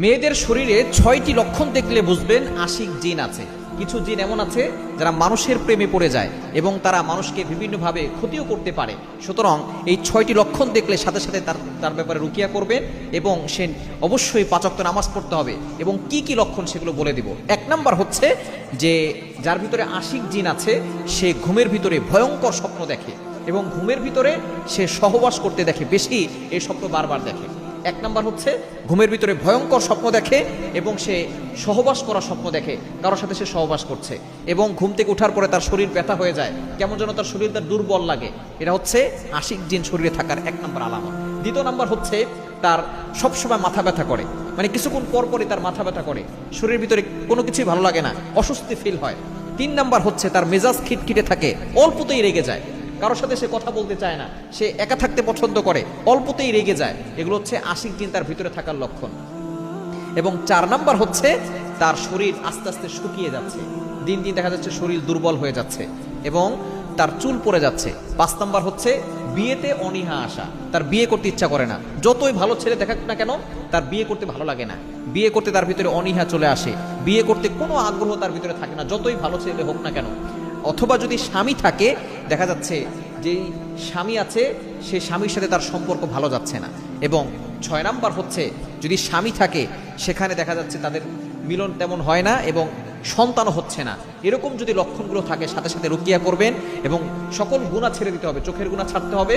মেয়েদের শরীরে ৬টি লক্ষণ দেখলে বুঝবেন আশিক জিন আছে। কিছু জিন এমন আছে যারা মানুষের প্রেমে পড়ে যায় এবং তারা মানুষকে বিভিন্নভাবে ক্ষতিও করতে পারে। সুতরাং এই ৬টি লক্ষণ দেখলে সাথে সাথে তার ব্যাপারে রুকিয়া করবেন এবং সে অবশ্যই ৫ ওয়াক্ত নামাজ পড়তে হবে। এবং কি কি লক্ষণ সেগুলো বলে দিব। ১ নাম্বার হচ্ছে যে যার ভিতরে আশিক জিন আছে সে ঘুমের ভিতরে ভয়ঙ্কর স্বপ্ন দেখে এবং ঘুমের ভিতরে সে সহবাস করতে দেখে, বেশি এই স্বপ্ন বারবার দেখে। ১ নাম্বার হচ্ছে ঘুমের ভিতরে ভয়ঙ্কর স্বপ্ন দেখে এবং সে সহবাস করার স্বপ্ন দেখে, কারোর সাথে সে সহবাস করছে এবং ঘুম থেকে ওঠার পরে তার শরীর ব্যথা হয়ে যায়, কেমন যেন তার শরীরটা দুর্বল লাগে। এটা হচ্ছে আশিক জিন শরীরে থাকার ১ নাম্বার আলামত। দ্বিতীয় নাম্বার হচ্ছে তার সবসময় মাথা ব্যথা করে, মানে কিছুক্ষণ পর পরই তার মাথা ব্যথা করে, শরীরের ভিতরে কোনো কিছুই ভালো লাগে না, অস্বস্তি ফিল হয়। ৩ নাম্বার হচ্ছে তার মেজাজ খিটখিটে থাকে, অল্পতেই রেগে যায়, কারোর সাথে সে কথা বলতে চায় না, সে একা থাকতে পছন্দ করে, অল্পতেই রেগে যায়। এগুলো হচ্ছে আশিক জিন তার ভিতরে থাকার লক্ষণ। এবং ৪ নাম্বার হচ্ছে তার শরীর আস্তে আস্তে শুকিয়ে যাচ্ছে, দিন দিন দেখা যাচ্ছে শরীর দুর্বল হয়ে যাচ্ছে এবং তার চুল পড়ে যাচ্ছে। ৫ নাম্বার হচ্ছে বিয়েতে অনীহা আসা, তার বিয়ে করতে ইচ্ছা করে না, যতই ভালো ছেলে দেখাক না কেন তার বিয়ে করতে ভালো লাগে না, বিয়ে করতে তার ভিতরে অনীহা চলে আসে, বিয়ে করতে কোনো আগ্রহ তার ভিতরে থাকে না, যতই ভালো ছেলে হোক না কেন। অথবা যদি স্বামী থাকে, দেখা যাচ্ছে যেই স্বামী আছে সে স্বামীর সাথে তার সম্পর্ক ভালো যাচ্ছে না। এবং ৬ নাম্বার হচ্ছে যদি স্বামী থাকে সেখানে দেখা যাচ্ছে তাদের মিলন তেমন হয় না এবং সন্তানও হচ্ছে না। এরকম যদি লক্ষণগুলো থাকে সাথে সাথে রুকিয়া করবেন এবং সকল গুনাহ ছেড়ে দিতে হবে, চোখের গুনাহ ছাড়তে হবে।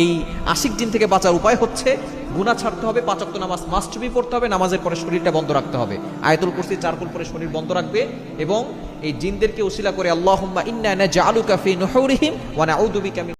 এই আশিক জিন থেকে বাঁচার উপায় হচ্ছে গুনাহ ছাড়তে হবে, ৫ ওয়াক্ত নামাজ মাস্ট বি পড়তে হবে, নামাজের পরে শরীরটা বন্ধ রাখতে হবে, আয়াতুল কুরসি ৪ কুল পরে শরীর বন্ধ রাখবে এবং এই জিনদেরকে উসিলা করে আল্লাহুম্মা ইন্না নাজআলুকা ফি নুহুরিহিম ওয়া নাউযু বিকা মিন